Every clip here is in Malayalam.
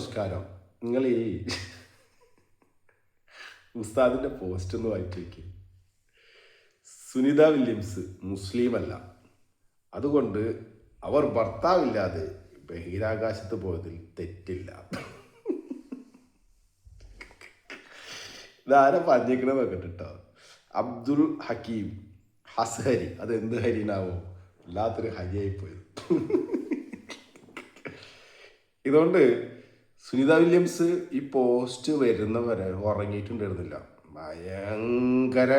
നമസ്കാരം. നിങ്ങൾ ഈ ഉസ്താദിന്റെ പോസ്റ്റ് ഒന്ന് വായിച്ചു നോക്കി. സുനിത വില്യംസ് മുസ്ലിം അല്ല, അതുകൊണ്ട് അവർ ഭർത്താവില്ലാതെ ബഹിരാകാശത്ത് പോയതിൽ തെറ്റില്ല. ഇതാരെ പറഞ്ഞേക്കണ നോക്കട്ടോ. അബ്ദുൽ ഹക്കീം ഹസ്ഹരി, അത് എന്ത് ഹരിനാവോ, വല്ലാത്തൊരു ഹരിയായി പോയത്. ഇതുകൊണ്ട് സുനിത വില്യംസ് ഈ പോസ്റ്റ് വരുന്നവരെ ഉറങ്ങിയിട്ടുണ്ടായിരുന്നില്ല. ഭയങ്കര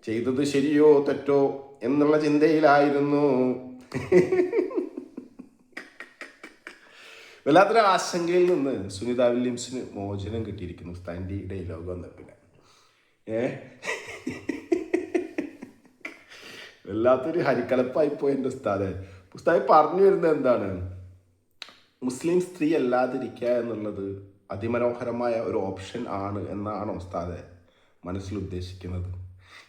ചെയ്തത് ശരിയോ തെറ്റോ എന്നുള്ള ചിന്തയിലായിരുന്നു. വല്ലാത്തൊരു ആശങ്കയിൽ നിന്ന് സുനിത വില്യംസിന് മോചനം കിട്ടിയിരിക്കുന്നു ഉസ്താദിന്റെ ഡയലോഗ് വന്ന പിന്നെ. വല്ലാത്തൊരു ഹരിക്കലപ്പായിപ്പോയി എൻ്റെ ഉസ്താദ് പറഞ്ഞു വരുന്നത് എന്താണ്? മുസ്ലിം സ്ത്രീ അല്ലാതിരിക്കുക എന്നുള്ളത് അതിമനോഹരമായ ഒരു ഓപ്ഷൻ ആണ് എന്നാണ് ഉസ്താദ് മനസ്സിൽ ഉദ്ദേശിക്കുന്നത്.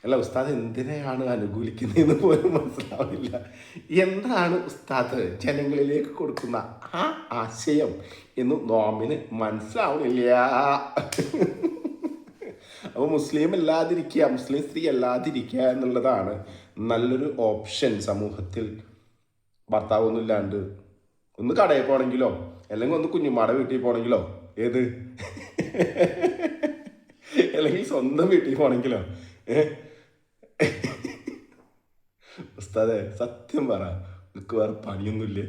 അല്ല, ഉസ്താദ് എന്തിനെയാണ് അനുകൂലിക്കുന്നതെന്ന് പോലും മനസ്സിലാവില്ല. എന്താണ് ഉസ്താദ് ജനങ്ങളിലേക്ക് കൊടുക്കുന്ന ആ ആശയം എന്ന് നോമിന് മനസ്സിലാവുന്നില്ല. അപ്പോൾ മുസ്ലിം അല്ലാതിരിക്കുക, മുസ്ലിം സ്ത്രീ അല്ലാതിരിക്കുക എന്നുള്ളതാണ് നല്ലൊരു ഓപ്ഷൻ സമൂഹത്തിൽ. ഭർത്താവൊന്നും ഇല്ലാണ്ട് ഒന്ന് കടയിൽ പോകണമെങ്കിലോ അല്ലെങ്കിൽ ഒന്ന് കുഞ്ഞുമാടെ വീട്ടിൽ പോകണമെങ്കിലോ, ഏത് അല്ലെങ്കിൽ സ്വന്തം വീട്ടിൽ പോകണമെങ്കിലോ, ഉസ്താദേ സത്യം പറ, നിനക്ക് വേറെ പണിയൊന്നുമില്ലേ?